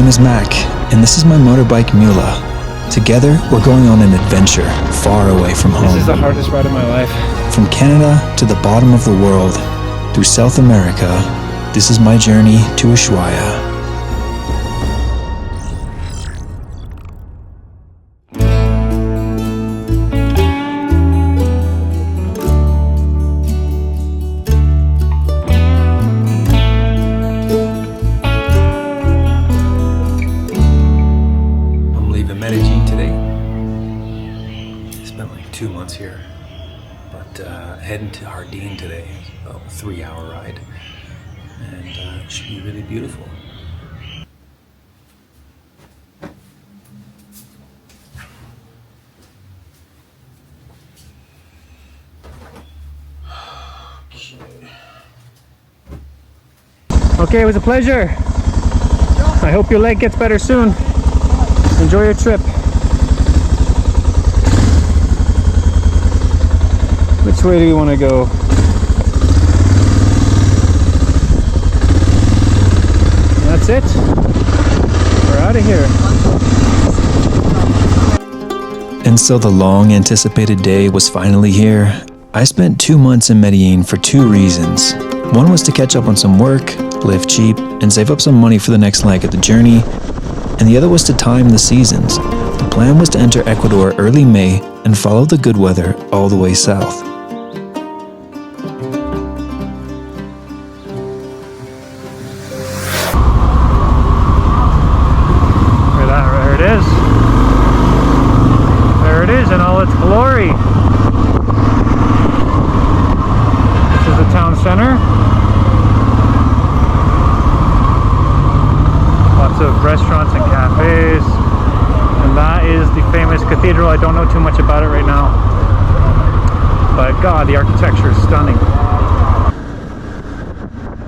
is Mac, and this is my motorbike Mula. Together, we're going on an adventure far away from home. This is the hardest ride of my life. From Canada to the bottom of the world, through South America, this is my journey to Ushuaia. Medellín today. Spent like 2 months here, but heading to Jardín today. About a 3-hour ride, and it should be really beautiful. Okay, it was a pleasure. I hope your leg gets better soon. Enjoy your trip. Which way do you want to go? That's it. We're out of here. And so the long anticipated day was finally here. I spent 2 months in Medellín for 2 reasons. One was to catch up on some work, live cheap, and save up some money for the next leg of the journey. And the other was to time the seasons. The plan was to enter Ecuador early May and follow the good weather all the way south. There it is. There it is in all its glory. This is the town center. Lots of restaurants and cafes, and that is the famous cathedral. I don't know too much about it right now, but God, the architecture is stunning.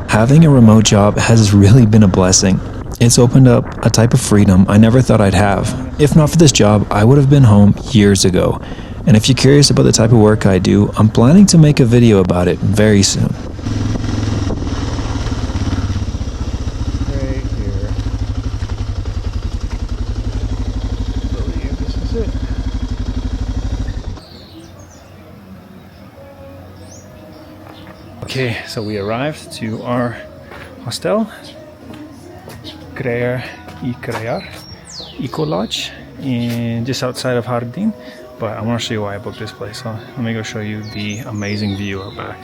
Having a remote job has really been a blessing. It's opened up a type of freedom I never thought I'd have. If not for this job, I would have been home years ago. And if you're curious about the type of work I do, I'm planning to make a video about it very soon. Okay, so we arrived to our hostel, Crear y Crear Eco Lodge, in just outside of Jardín. But I want to show you why I booked this place. So let me go show you the amazing view out back.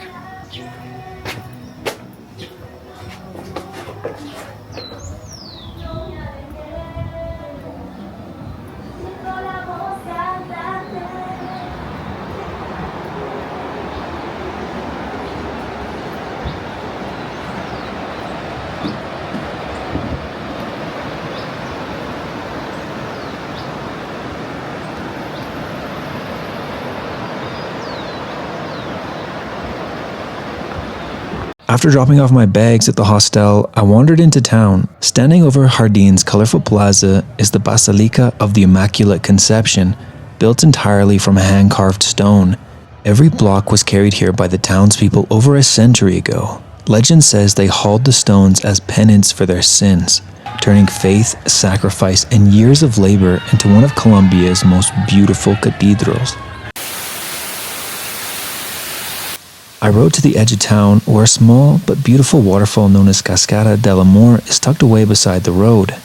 After dropping off my bags at the hostel, I wandered into town. Standing over Jardín's colorful plaza is the Basilica of the Immaculate Conception, built entirely from hand-carved stone. Every block was carried here by the townspeople over a century ago. Legend says they hauled the stones as penance for their sins, turning faith, sacrifice, and years of labor into one of Colombia's most beautiful cathedrals. I rode to the edge of town where a small but beautiful waterfall known as Cascada del Amor is tucked away beside the road.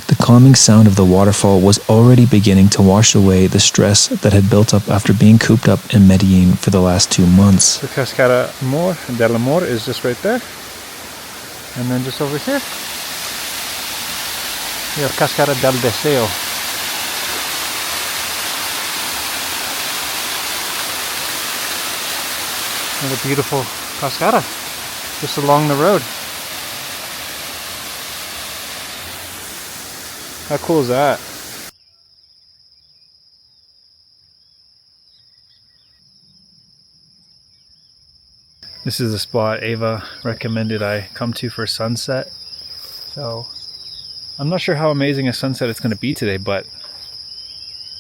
The calming sound of the waterfall was already beginning to wash away the stress that had built up after being cooped up in Medellín for the last 2 months. The Cascada del Amor is just right there. And then just over here, we have Cascada del Deseo. And a beautiful cascada just along the road. How cool is that? This is the spot Ava recommended I come to for sunset. So I'm not sure how amazing a sunset it's going to be today, but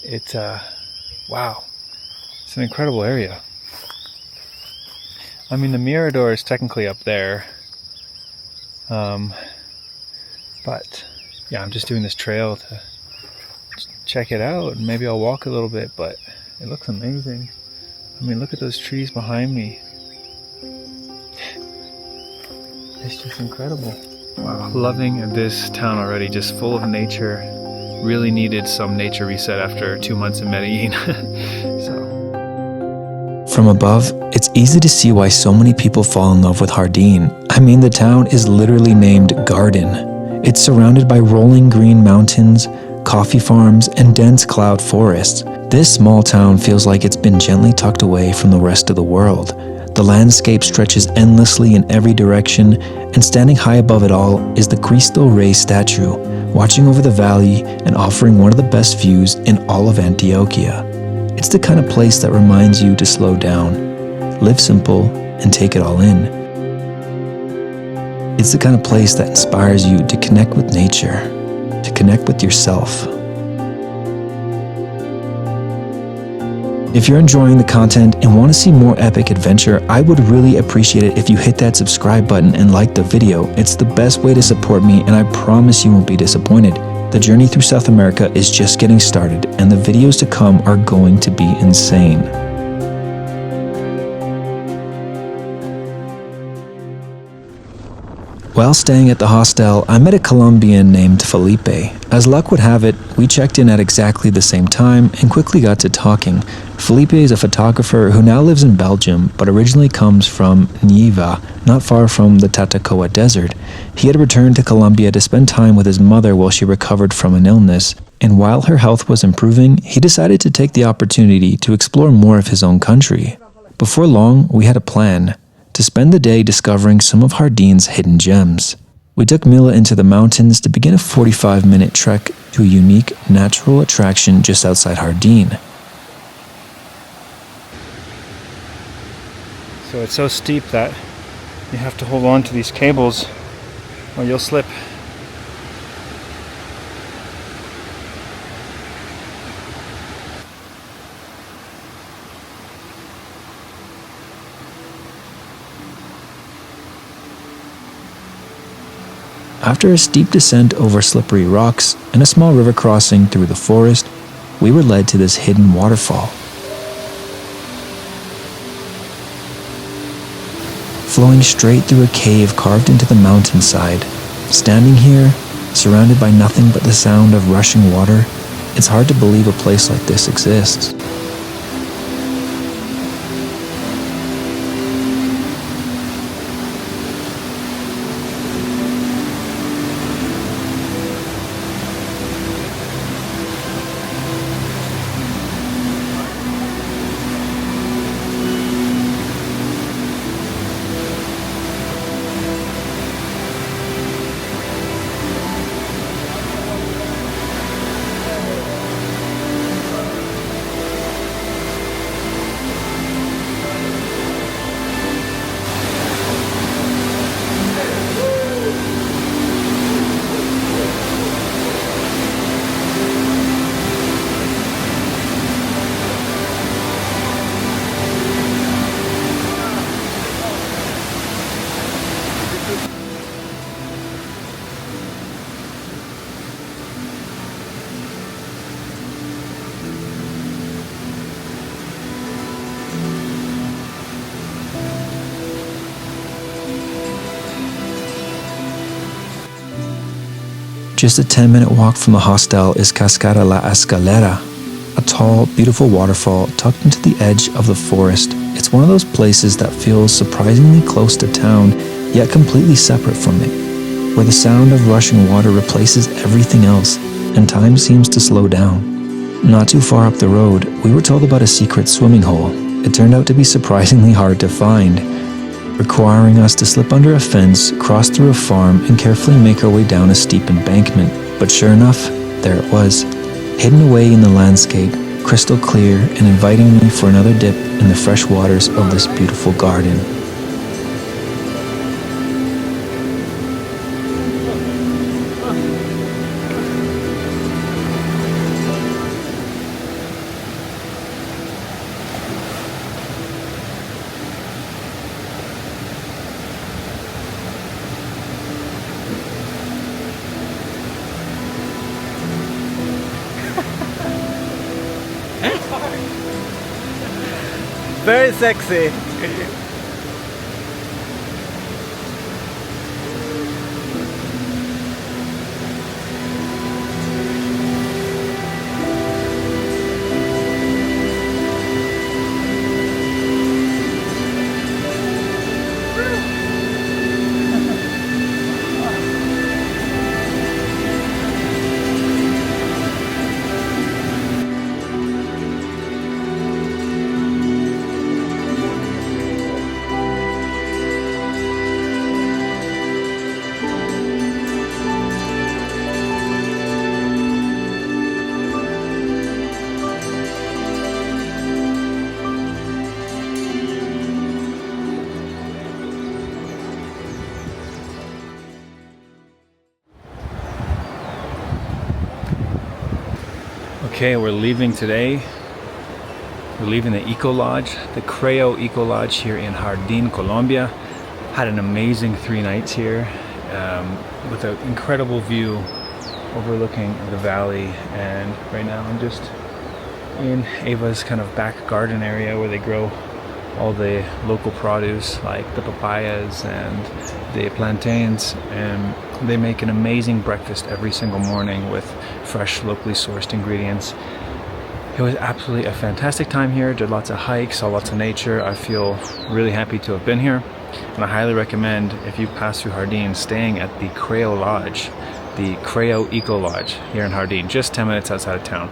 it's wow, it's an incredible area. I mean, the Mirador is technically up there, but yeah, I'm just doing this trail to check it out, and maybe I'll walk a little bit, but it looks amazing. I mean, look at those trees behind me. It's just incredible. Wow. Loving this town already, just full of nature. Really needed some nature reset after 2 months in Medellín. From above, it's easy to see why so many people fall in love with Jardín. I mean, the town is literally named Garden. It's surrounded by rolling green mountains, coffee farms, and dense cloud forests. This small town feels like it's been gently tucked away from the rest of the world. The landscape stretches endlessly in every direction, and standing high above it all is the Cristo Rey statue, watching over the valley and offering one of the best views in all of Antioquia. It's the kind of place that reminds you to slow down, live simple, and take it all in. It's the kind of place that inspires you to connect with nature, to connect with yourself. If you're enjoying the content and want to see more epic adventure, I would really appreciate it if you hit that subscribe button and like the video. It's the best way to support me, and I promise you won't be disappointed. The journey through South America is just getting started, and the videos to come are going to be insane. While staying at the hostel, I met a Colombian named Felipe. As luck would have it, we checked in at exactly the same time and quickly got to talking. Felipe is a photographer who now lives in Belgium, but originally comes from Neiva, not far from the Tatacoa Desert. He had returned to Colombia to spend time with his mother while she recovered from an illness, and while her health was improving, he decided to take the opportunity to explore more of his own country. Before long, we had a plan: to spend the day discovering some of Jardín's hidden gems. We took Mila into the mountains to begin a 45-minute trek to a unique natural attraction just outside Jardín. So it's so steep that you have to hold on to these cables or you'll slip. After a steep descent over slippery rocks and a small river crossing through the forest, we were led to this hidden waterfall. Flowing straight through a cave carved into the mountainside. Standing here, surrounded by nothing but the sound of rushing water, it's hard to believe a place like this exists. Just a 10-minute walk from the hostel is Cascada La Escalera, a tall, beautiful waterfall tucked into the edge of the forest. It's one of those places that feels surprisingly close to town, yet completely separate from it, where the sound of rushing water replaces everything else, and time seems to slow down. Not too far up the road, we were told about a secret swimming hole. It turned out to be surprisingly hard to find, requiring us to slip under a fence, cross through a farm, and carefully make our way down a steep embankment. But sure enough, there it was, hidden away in the landscape, crystal clear and inviting me for another dip in the fresh waters of this beautiful garden. Very sexy. Okay, we're leaving today. We're leaving the Eco Lodge, the Creo Eco Lodge here in Jardín, Colombia. Had an amazing 3 nights here with an incredible view overlooking the valley. And right now I'm just in Ava's kind of back garden area where they grow all the local produce like the papayas and the plantains, and they make an amazing breakfast every single morning with fresh, locally sourced ingredients. It was absolutely a fantastic time here. Did lots of hikes, saw lots of nature. I feel really happy to have been here, and I highly recommend, if you pass through Jardín, staying at the Creo Lodge, the Creo Eco Lodge here in Jardín, just 10 minutes outside of town.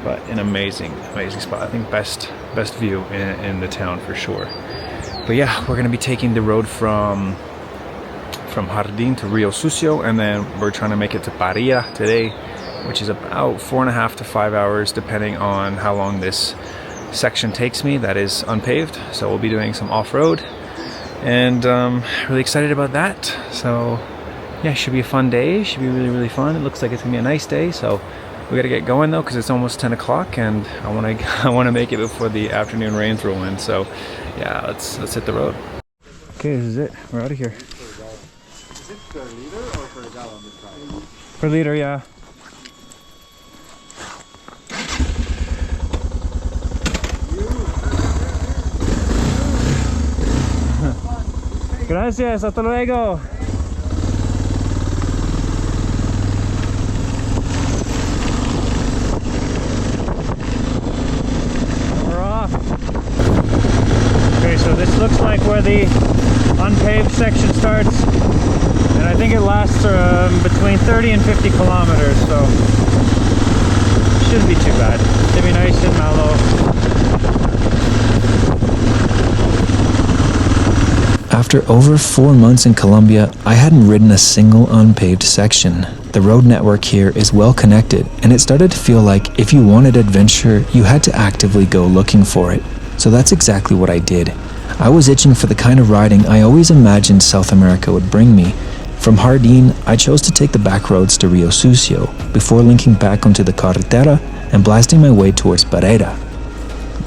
But an amazing spot. I think best view in the town for sure. But yeah, we're gonna be taking the road from Jardín to Rio Sucio, and then we're trying to make it to Paria today, which is about 4.5 to 5 hours depending on how long this section takes me that is unpaved. So we'll be doing some off-road, and really excited about that. So yeah, should be a fun day. Should be really fun. It looks like it's gonna be a nice day, so we gotta get going though, because it's almost 10 o'clock and I wanna make it before the afternoon rains roll in. So yeah, let's hit the road. Okay, this is it. We're out of here. Is it per liter or per gallon this time? Per liter, yeah. Gracias, hasta luego. We're off. Okay, so this looks like where the unpaved section starts, and I think it lasts between 30 and 50 kilometers, so shouldn't be too bad. Should be nice and mellow. After over 4 months in Colombia, I hadn't ridden a single unpaved section. The road network here is well connected, and it started to feel like if you wanted adventure, you had to actively go looking for it. So that's exactly what I did. I was itching for the kind of riding I always imagined South America would bring me. From Jardín, I chose to take the back roads to Rio Sucio, before linking back onto the carretera and blasting my way towards Pereira.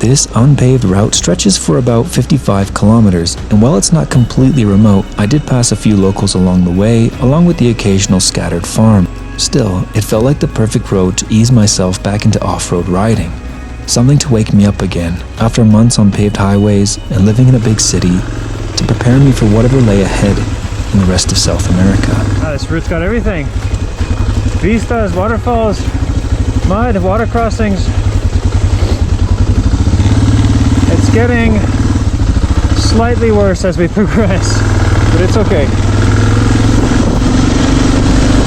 This unpaved route stretches for about 55 kilometers, and while it's not completely remote, I did pass a few locals along the way, along with the occasional scattered farm. Still, it felt like the perfect road to ease myself back into off-road riding. Something to wake me up again, after months on paved highways and living in a big city, to prepare me for whatever lay ahead in the rest of South America. Ah, this route's got everything. Vistas, waterfalls, mud, water crossings. It's getting slightly worse as we progress, but it's okay.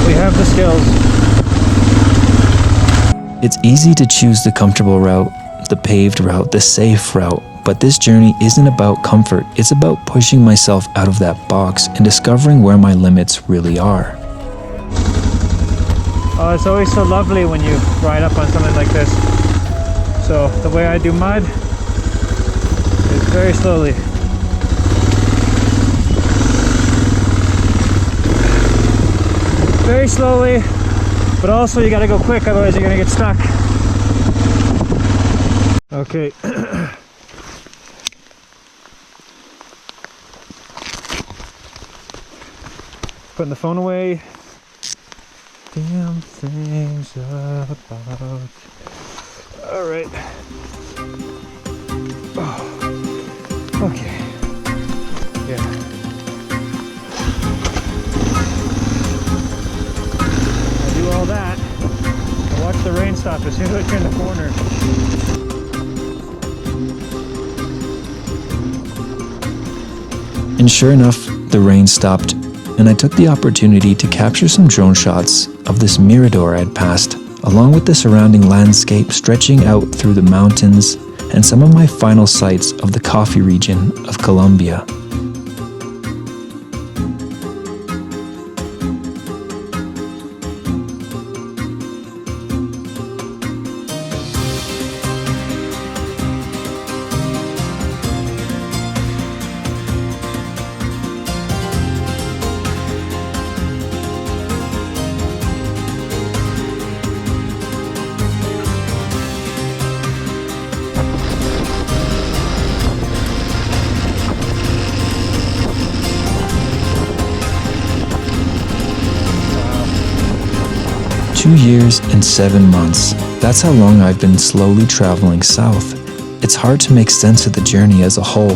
We have the skills. It's easy to choose the comfortable route, the paved route, the safe route, but this journey isn't about comfort, it's about pushing myself out of that box and discovering where my limits really are. Oh, it's always so lovely when you ride up on something like this. So the way I do mud is very slowly. Very slowly, but also you gotta go quick, otherwise you're gonna get stuck. Okay. Putting the phone away. Damn things about. All right. Oh. Yeah. I do all that. I watch the rain stop as soon as I turn the corner. And sure enough, the rain stopped, and I took the opportunity to capture some drone shots of this mirador I'd passed, along with the surrounding landscape stretching out through the mountains and some of my final sights of the coffee region of Colombia. Wow. 2 years and 7 months. That's how long I've been slowly traveling south. It's hard to make sense of the journey as a whole.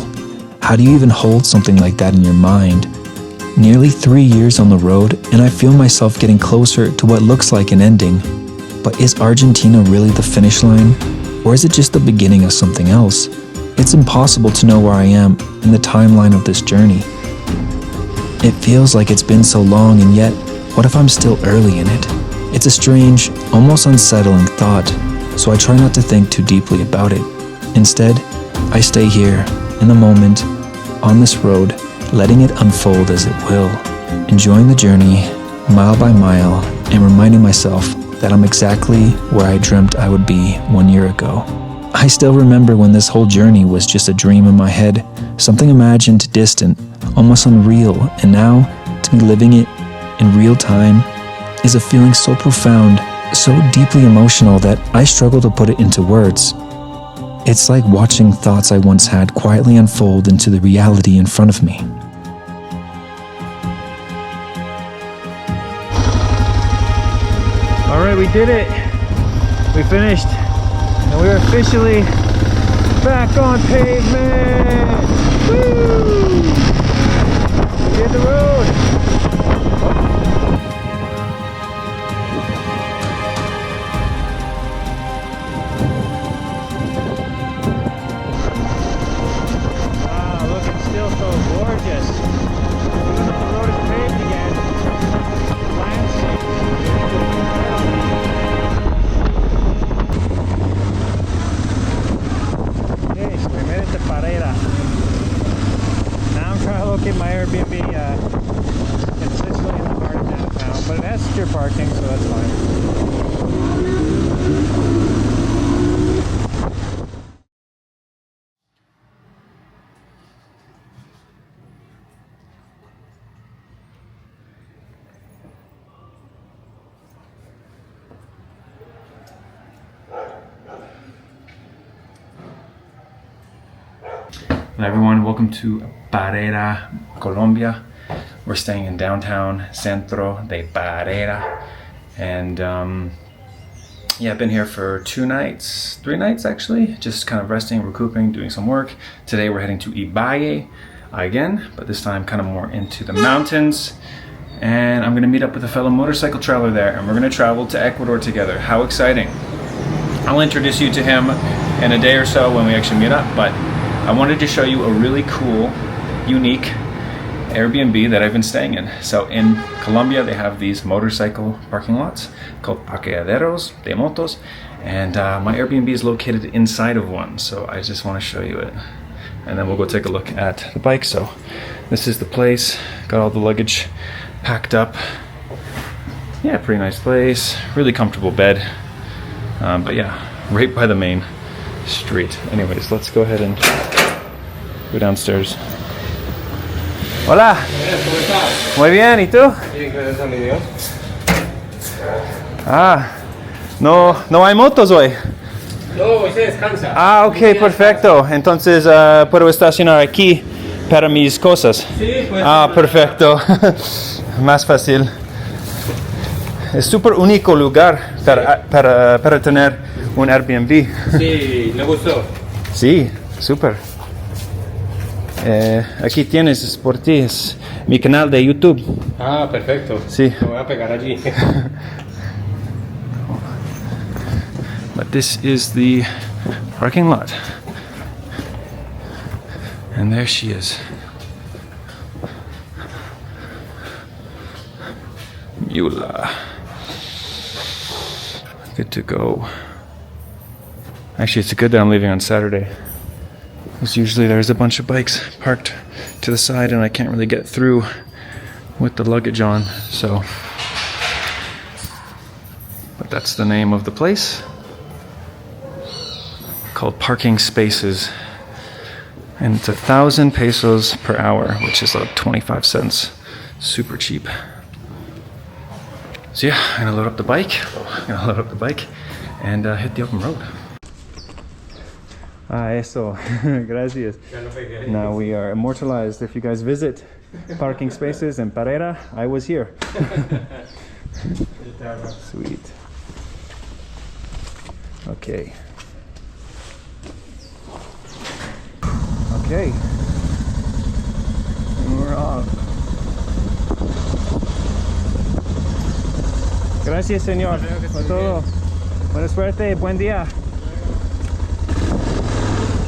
How do you even hold something like that in your mind? Nearly 3 years on the road, and I feel myself getting closer to what looks like an ending. But is Argentina really the finish line? Or is it just the beginning of something else? It's impossible to know where I am in the timeline of this journey. It feels like it's been so long, and yet, what if I'm still early in it? It's a strange, almost unsettling thought, so I try not to think too deeply about it. Instead, I stay here, in the moment, on this road, letting it unfold as it will, enjoying the journey, mile by mile, and reminding myself that I'm exactly where I dreamt I would be 1 year ago. I still remember when this whole journey was just a dream in my head, something imagined distant, almost unreal, and now, to be living it in real time is a feeling so profound, so deeply emotional that I struggle to put it into words. It's like watching thoughts I once had quietly unfold into the reality in front of me. All right, we did it. We finished, and we're officially back on pavement. Woo! We did the road. Wow, looking still so gorgeous. Even though the road is paved again, the landscape is we made it to Parera. Now I'm trying to locate my Airbnb. It's literally in the heart of downtown, but it has secure parking, so that's fine. Hello everyone, welcome to Parera, Colombia. We're staying in downtown Centro de Parera, and yeah, I've been here for 3 nights actually, just kind of resting, recouping, doing some work. Today we're heading to Ibagué again, but this time kind of more into the mountains, and I'm gonna meet up with a fellow motorcycle traveler there, and we're gonna travel to Ecuador together. How exciting. I'll introduce you to him in a day or so when we actually meet up, but I wanted to show you a really cool, unique Airbnb that I've been staying in. So in Colombia, they have these motorcycle parking lots called parqueaderos de motos, and my Airbnb is located inside of one. So I just want to show you it, and then we'll go take a look at the bike. So this is the place. Got all the luggage packed up. Yeah, pretty nice place. Really comfortable bed. But yeah, right by the main street. Anyways, let's go ahead and go downstairs. Hola. ¿Cómo estás? Muy bien, ¿y tú? Bien, gracias a mi Dios. Ah, no hay motos hoy. No, hoy se descansa. Ah, ok, perfecto. Entonces puedo estacionar aquí para mis cosas. Sí, pues. Ah, perfecto. Más fácil. Es súper único lugar para tener un Airbnb. Sí, le gustó. Sí, súper. Aquí tienes por ti, es mi canal de YouTube. Ah, perfecto. Sí. Me voy a pegar allí. But this is the parking lot. And there she is. Mula. Good to go. Actually, it's good that I'm leaving on Saturday. Because usually there's a bunch of bikes parked to the side and I can't really get through with the luggage on, so. But that's the name of the place. Called Parking Spaces. And it's 1,000 pesos per hour, which is like 25 cents. Super cheap. So yeah, I'm gonna load up the bike and hit the open road. Eso. Gracias. Now we are immortalized. If you guys visit Parking Spaces in Pereira, I was here. Sweet. Okay. Okay. And we're off. Gracias, señor. Por todo. Buena suerte. Buen día.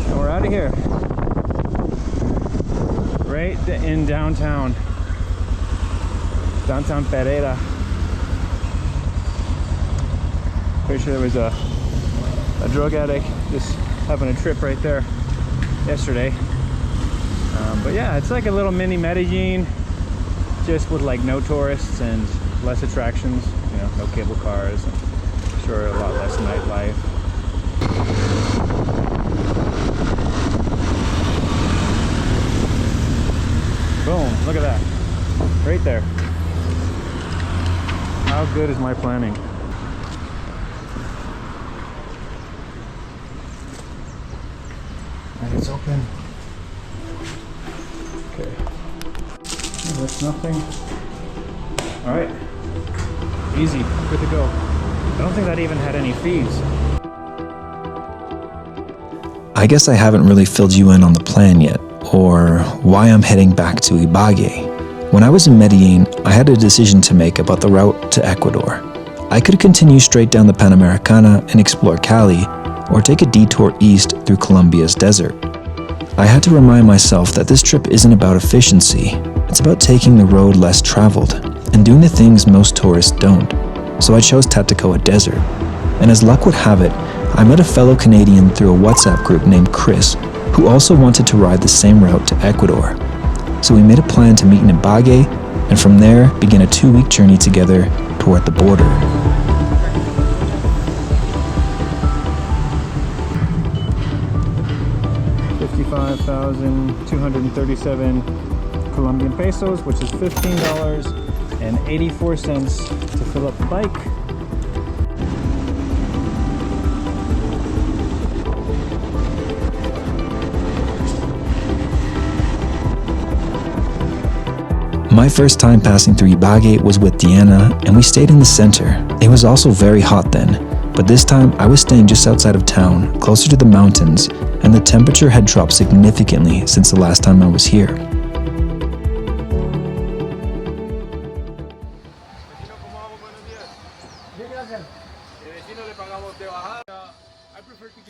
And we're out of here. Right in downtown Pereira. Pretty sure there was a drug addict just having a trip right there yesterday. But yeah, it's like a little mini Medellín, just with like no tourists and less attractions, you know, no cable cars, and sure a lot less nightlife. Boom, look at that, right there. How good is my planning? And it's open. Okay. That's nothing. All right. Easy. Good to go. I don't think that even had any fees. I guess I haven't really filled you in on the plan yet, or why I'm heading back to Ibagué. When I was in Medellín, I had a decision to make about the route to Ecuador. I could continue straight down the Panamericana and explore Cali, or take a detour east through Colombia's desert. I had to remind myself that this trip isn't about efficiency, it's about taking the road less traveled and doing the things most tourists don't. So I chose Tatacoa Desert. And as luck would have it, I met a fellow Canadian through a WhatsApp group named Chris, who also wanted to ride the same route to Ecuador. So we made a plan to meet in Ibagué, and from there begin a 2-week journey together toward the border. $55,237 Colombian pesos, which is $15.84 to fill up the bike. My first time passing through Ibagué was with Diana, and we stayed in the center. It was also very hot then, but this time I was staying just outside of town, closer to the mountains, and the temperature had dropped significantly since the last time I was here.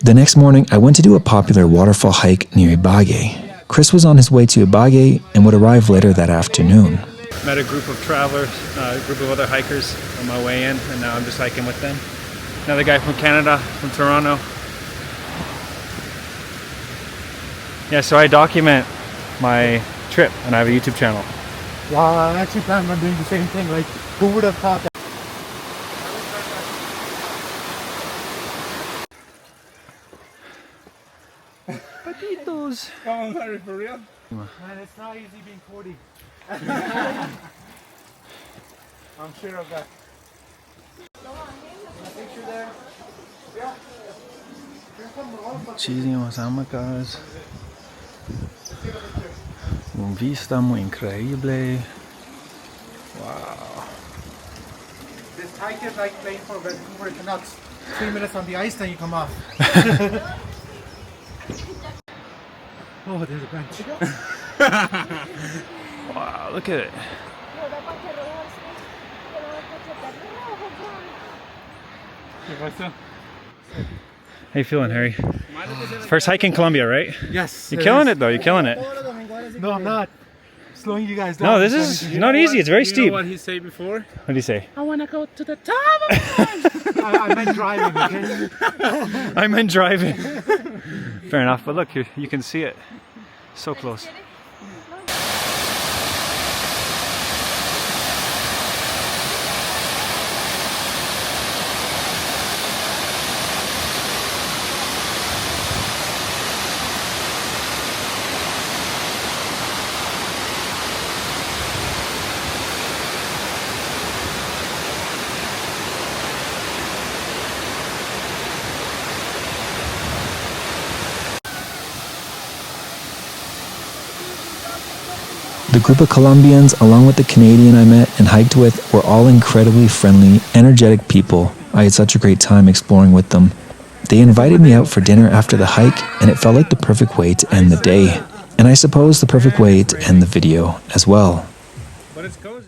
The next morning, I went to do a popular waterfall hike near Ibagué. Chris was on his way to Ibagué and would arrive later that afternoon. Met a group of travelers, a group of other hikers on my way in, and now I'm just hiking with them. Another guy from Canada, from Toronto. Yeah, so I document my trip, and I have a YouTube channel. Wow, I actually planned on doing the same thing. Like, who would have thought that? Patitos! Come on, Larry, for real? Man, it's not easy being 40. I'm sure of that. Picture there. Yeah. Muchísimas hamacas. Un vista muy increíble. Wow. This hike is like playing for Vancouver Canucks. 3 minutes on the ice, then you come off. Oh, there's a bench. Wow, look at it. How you feeling, Harry? First hike in Colombia, right? Yes. You're killing it though, you're killing it. No, I'm not. Slowing you guys down. No, this is not easy, it's very steep. You know what he said before? What did he say? I want to go to the top of the I meant driving, okay? I meant driving. Fair enough, but look, you can see it. So close. The group of Colombians, along with the Canadian I met and hiked with, were all incredibly friendly, energetic people. I had such a great time exploring with them. They invited me out for dinner after the hike, and it felt like the perfect way to end the day. And I suppose the perfect way to end the video as well. But it's going.